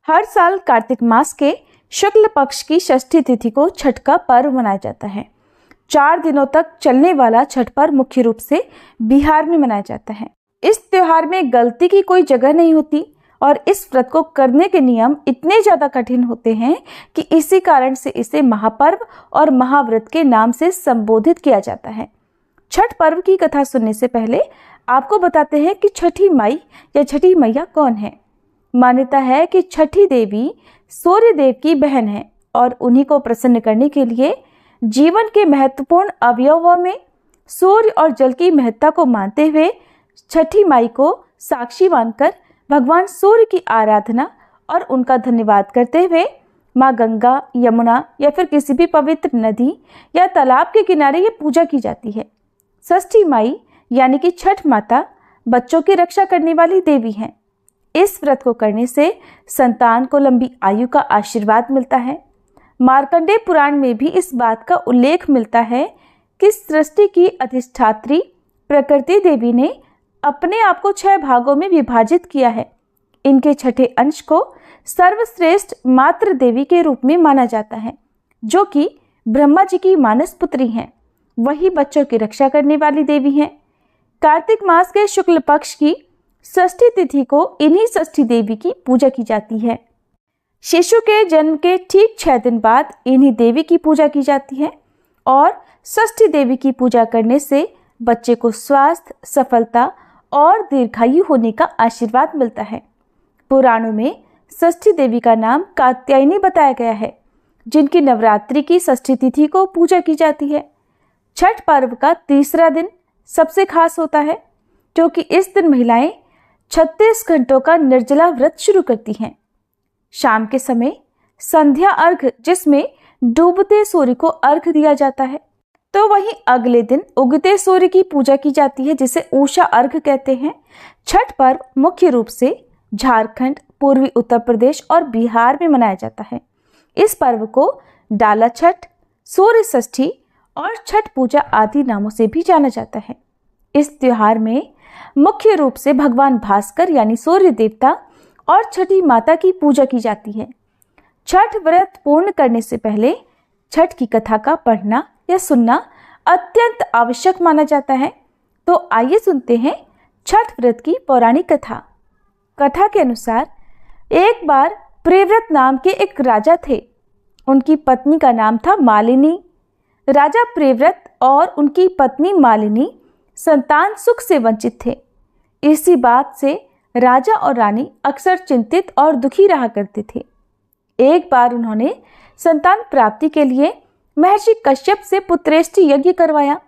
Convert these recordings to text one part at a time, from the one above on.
हर साल कार्तिक मास के शुक्ल पक्ष की षष्ठी तिथि को छठ का पर्व मनाया जाता है। 4 दिनों तक चलने वाला छठ पर्व मुख्य रूप से बिहार में मनाया जाता है। इस त्योहार में गलती की कोई जगह नहीं होती और इस व्रत को करने के नियम इतने ज्यादा कठिन होते हैं कि इसी कारण से इसे महापर्व और महाव्रत के नाम से संबोधित किया जाता है। छठ पर्व की कथा सुनने से पहले आपको बताते हैं कि छठी माई या छठी मैया कौन है। मान्यता है कि छठी देवी सूर्य देव की बहन है और उन्हीं को प्रसन्न करने के लिए जीवन के महत्वपूर्ण अवयवों में सूर्य और जल की महत्ता को मानते हुए छठी माई को साक्षी मानकर भगवान सूर्य की आराधना और उनका धन्यवाद करते हुए माँ गंगा, यमुना या फिर किसी भी पवित्र नदी या तालाब के किनारे ये पूजा की जाती है। षष्ठी माई यानी कि छठ माता बच्चों की रक्षा करने वाली देवी हैं। इस व्रत को करने से संतान को लंबी आयु का आशीर्वाद मिलता है। मार्कंडेय पुराण में भी इस बात का उल्लेख मिलता है कि सृष्टि की अधिष्ठात्री प्रकृति देवी ने अपने आप को 6 भागों में विभाजित किया है। इनके छठे अंश को सर्वश्रेष्ठ मातृ देवी के रूप में माना जाता है, जो कि ब्रह्मा जी की मानस पुत्री हैं। वही बच्चों की रक्षा करने वाली देवी हैं। कार्तिक मास के शुक्ल पक्ष की षष्ठी तिथि को इन्हीं षष्ठी देवी की पूजा की जाती है। शिशु के जन्म के ठीक 6 दिन बाद इन्हीं देवी की पूजा की जाती है और षष्ठी देवी की पूजा करने से बच्चे को स्वास्थ्य, सफलता और दीर्घायु होने का आशीर्वाद मिलता है। पुराणों में षष्ठी देवी का नाम कात्यायनी बताया गया है, जिनकी नवरात्रि की षष्ठी तिथि को पूजा की जाती है। छठ पर्व का तीसरा दिन सबसे खास होता है, क्योंकि इस दिन महिलाएं 36 घंटों का निर्जला व्रत शुरू करती हैं। शाम के समय संध्या अर्घ, जिसमें डूबते सूर्य को अर्घ दिया जाता है, तो वहीं अगले दिन उगते सूर्य की पूजा की जाती है, जिसे उषा अर्घ कहते हैं। छठ पर्व मुख्य रूप से झारखंड, पूर्वी उत्तर प्रदेश और बिहार में मनाया जाता है। इस पर्व को डाला छठ, सूर्य षष्ठी और छठ पूजा आदि नामों से भी जाना जाता है। इस त्योहार में मुख्य रूप से भगवान भास्कर यानी सूर्य देवता और छठी माता की पूजा की जाती है। छठ व्रत पूर्ण करने से पहले छठ की कथा का पढ़ना या सुनना अत्यंत आवश्यक माना जाता है। तो आइए सुनते हैं छठ व्रत की पौराणिक कथा। कथा के अनुसार एक बार प्रियव्रत नाम के एक राजा थे। उनकी पत्नी का नाम था मालिनी। राजा प्रियव्रत और उनकी पत्नी मालिनी संतान सुख से वंचित थे। इसी बात से राजा और रानी अक्सर चिंतित और दुखी रहा करते थे। एक बार उन्होंने संतान प्राप्ति के लिए महर्षि कश्यप से पुत्रेष्टि यज्ञ करवाया।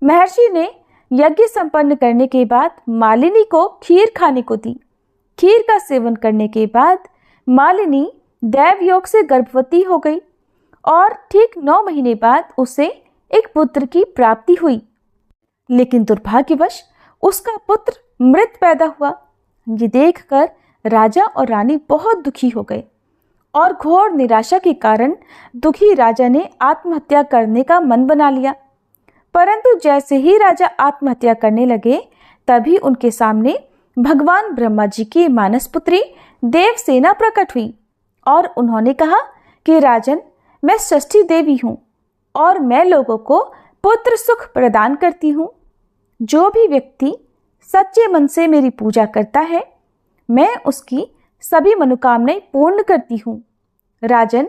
महर्षि ने यज्ञ संपन्न करने के बाद मालिनी को खीर खाने को दी। खीर का सेवन करने के बाद मालिनी दैव योग से गर्भवती हो गई और ठीक 9 महीने बाद उसे एक पुत्र की प्राप्ति हुई। लेकिन दुर्भाग्यवश उसका पुत्र मृत पैदा हुआ। ये देखकर राजा और रानी बहुत दुखी हो गए और घोर निराशा के कारण दुखी राजा ने आत्महत्या करने का मन बना लिया। परंतु जैसे ही राजा आत्महत्या करने लगे, तभी उनके सामने भगवान ब्रह्मा जी की मानस पुत्री देवसेना प्रकट हुई और उन्होंने कहा कि राजन, मैं षष्ठी देवी हूँ और मैं लोगों को पुत्र सुख प्रदान करती हूँ। जो भी व्यक्ति सच्चे मन से मेरी पूजा करता है, मैं उसकी सभी मनोकामनाएं पूर्ण करती हूँ। राजन,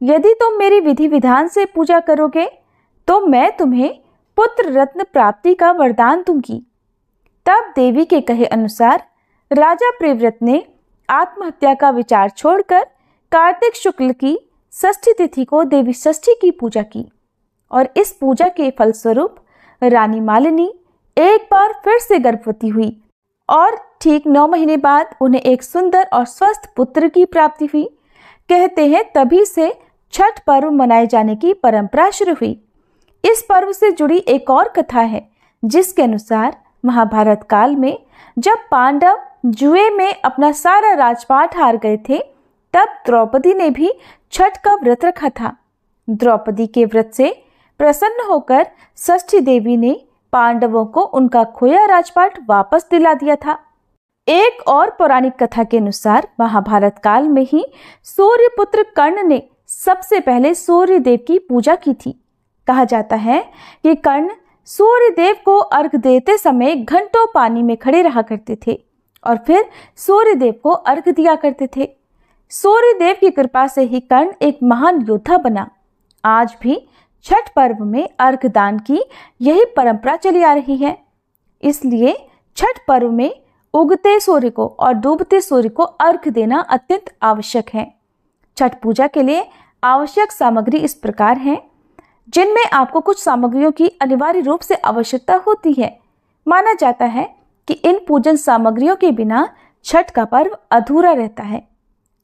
यदि तुम मेरी विधि विधान से पूजा करोगे तो मैं तुम्हें पुत्र रत्न प्राप्ति का वरदान दूंगी। तब देवी के कहे अनुसार राजा प्रियव्रत ने आत्महत्या का विचार छोड़कर कार्तिक शुक्ल की षष्ठी तिथि को देवी षष्ठी की पूजा की और इस पूजा के फलस्वरूप रानी मालिनी एक बार फिर से गर्भवती हुई और ठीक 9 महीने बाद उन्हें एक सुंदर और स्वस्थ पुत्र की प्राप्ति हुई। कहते हैं तभी से छठ पर्व मनाए जाने की परंपरा शुरू हुई। इस पर्व से जुड़ी एक और कथा है, जिसके अनुसार महाभारत काल में जब पांडव जुए में अपना सारा राजपाट हार गए थे, तब द्रौपदी ने भी छठ का व्रत रखा था। द्रौपदी के व्रत से प्रसन्न होकर षष्ठी देवी ने पांडवों को उनका खोया राजपाट वापस दिला दिया था। एक और पौराणिक कथा के अनुसार महाभारत काल में ही सूर्यपुत्र कर्ण ने सबसे पहले सूर्य देव की पूजा की थी। कहा जाता है कि कर्ण सूर्य देव को अर्घ देते समय घंटों पानी में खड़े रहा करते थे और फिर सूर्य देव को अर्घ दिया करते थे। सूर्य देव की कृपा से ही कर्ण एक महान योद्धा बना। आज भी छठ पर्व में अर्घ दान की यही परंपरा चली आ रही है। इसलिए छठ पर्व में उगते सूर्य को और डूबते सूर्य को अर्घ देना अत्यंत आवश्यक है। छठ पूजा के लिए आवश्यक सामग्री इस प्रकार है, जिनमें आपको कुछ सामग्रियों की अनिवार्य रूप से आवश्यकता होती है। माना जाता है कि इन पूजन सामग्रियों के बिना छठ का पर्व अधूरा रहता है।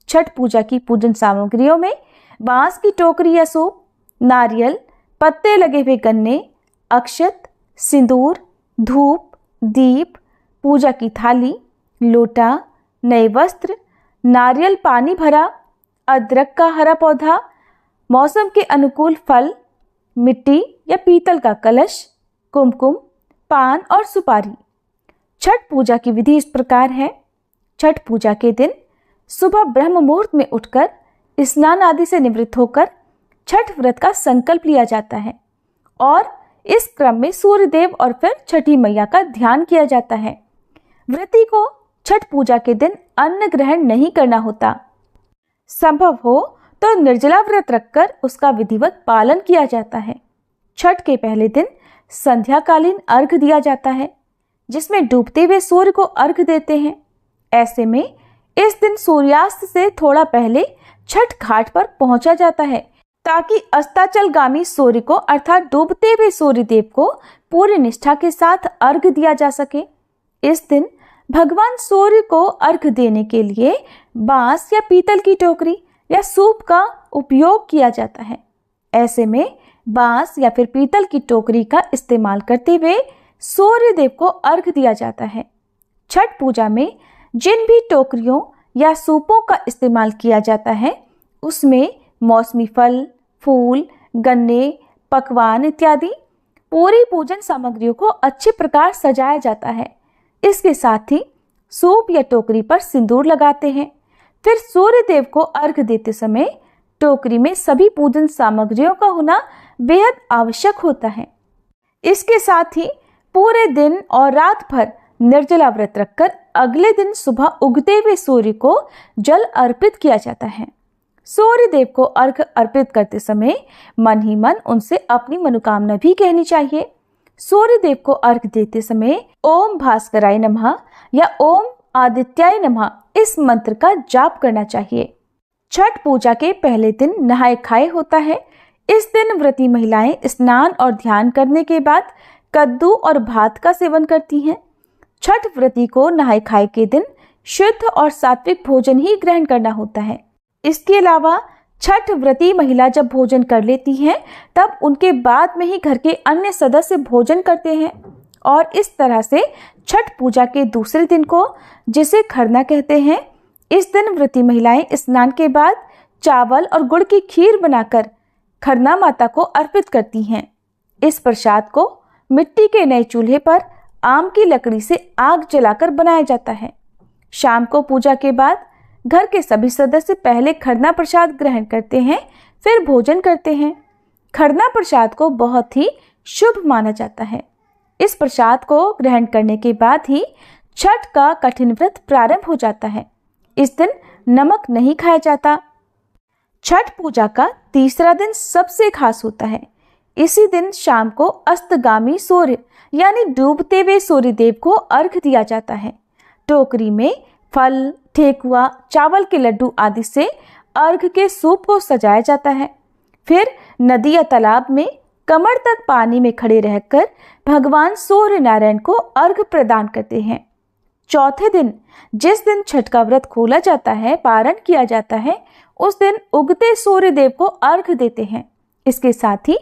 छठ पूजा की पूजन सामग्रियों में बांस की टोकरी या सूप, नारियल, पत्ते लगे हुए गन्ने, अक्षत, सिंदूर, धूप, दीप, पूजा की थाली, लोटा, नए वस्त्र, नारियल पानी भरा, अदरक का हरा पौधा, मौसम के अनुकूल फल, मिट्टी या पीतल का कलश, कुमकुम, पान और सुपारी। छठ पूजा की विधि इस प्रकार है। छठ पूजा के दिन सुबह ब्रह्म मुहूर्त में उठकर स्नान आदि से निवृत्त होकर छठ व्रत का संकल्प लिया जाता है और इस क्रम में सूर्य देव और फिर छठी मैया का ध्यान किया जाता है। व्रती को छठ पूजा के दिन अन्न ग्रहण नहीं करना होता। संभव हो तो निर्जला व्रत रखकर उसका विधिवत पालन किया जाता है। छठ के पहले दिन संध्याकालीन अर्घ दिया जाता है, जिसमें डूबते हुए सूर्य को अर्घ देते हैं। ऐसे में इस दिन सूर्यास्त से थोड़ा पहले छठ घाट पर पहुंचा जाता है, ताकि अस्ताचलगामी सूर्य को अर्थात डूबते हुए सूर्य देव को पूरी निष्ठा के साथ अर्घ दिया जा सके। इस दिन भगवान सूर्य को अर्घ देने के लिए बांस या पीतल की टोकरी या सूप का उपयोग किया जाता है। ऐसे में बांस या फिर पीतल की टोकरी का इस्तेमाल करते हुए सूर्य देव को अर्घ दिया जाता है। छठ पूजा में जिन भी टोकरियों या सूपों का इस्तेमाल किया जाता है, उसमें मौसमी फल, फूल, गन्ने, पकवान इत्यादि पूरी पूजन सामग्रियों को अच्छे प्रकार सजाया जाता है। इसके साथ ही सूप या टोकरी पर सिंदूर लगाते हैं। फिर सूर्य देव को अर्घ देते समय टोकरी में सभी पूजन सामग्रियों का होना बेहद आवश्यक होता है। इसके साथ ही पूरे दिन और रात भर निर्जला व्रत रखकर अगले दिन सुबह उगते हुए सूर्य को जल अर्पित किया जाता है। सूर्य देव को अर्घ अर्पित करते समय मन ही मन उनसे अपनी मनोकामना भी कहनी चाहिए। सूर्य देव को अर्घ देते समय ओम भास्कराय नमः या ओम आदित्याय नमः इस मंत्र का जाप करना चाहिए। छठ पूजा के पहले दिन नहाय खाए होता है। इस दिन व्रती महिलाएं स्नान और ध्यान करने के बाद कद्दू और भात का सेवन करती हैं। छठ व्रती को नहाय खाए के दिन शुद्ध और सात्विक भोजन ही ग्रहण करना होता है। इसके अलावा छठ व्रती महिला जब भोजन कर लेती हैं, तब उनके बाद में ही घर के अन्य सदस्य भोजन करते हैं और इस तरह से छठ पूजा के दूसरे दिन को, जिसे खरना कहते हैं, इस दिन व्रती महिलाएं स्नान के बाद चावल और गुड़ की खीर बनाकर खरना माता को अर्पित करती हैं। इस प्रसाद को मिट्टी के नए चूल्हे पर आम की लकड़ी से आग जलाकर बनाया जाता है। शाम को पूजा के बाद घर के सभी सदस्य पहले खरना प्रसाद ग्रहण करते हैं, फिर भोजन करते हैं। खरना प्रसाद को बहुत ही शुभ माना जाता है। इस प्रसाद को ग्रहण करने के बाद ही छठ का कठिन व्रत प्रारंभ हो जाता है। इस दिन नमक नहीं खाया जाता। छठ पूजा का तीसरा दिन सबसे खास होता है। इसी दिन शाम को अस्तगामी सूर्य यानी डूबते हुए सूर्य देव को अर्घ दिया जाता है। टोकरी में फल, ठेकुआ, चावल के लड्डू आदि से अर्घ के सूप को सजाया जाता है। फिर नदी या तालाब में कमर तक पानी में खड़े रहकर भगवान सूर्य नारायण को अर्घ प्रदान करते हैं। चौथे दिन, जिस दिन छठ का व्रत खोला जाता है, पारण किया जाता है, उस दिन उगते सूर्य देव को अर्घ देते हैं। इसके साथ ही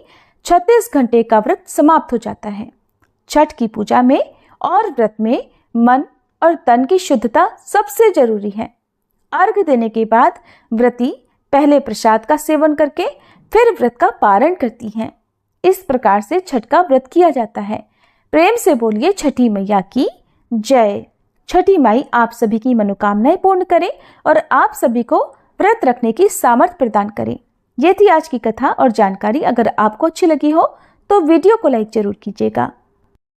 36 घंटे का व्रत समाप्त हो जाता है। छठ की पूजा में और व्रत में मन और तन की शुद्धता सबसे जरूरी है। अर्घ देने के बाद व्रती पहले प्रसाद का सेवन करके फिर व्रत का पारण करती हैं। इस प्रकार से छठ का व्रत किया जाता है। प्रेम से बोलिए छठी मैया की जय। छठी माई आप सभी की मनोकामनाएं पूर्ण करे और आप सभी को व्रत रखने की सामर्थ्य प्रदान करे। ये थी आज की कथा और जानकारी। अगर आपको अच्छी लगी हो तो वीडियो को लाइक जरूर कीजिएगा।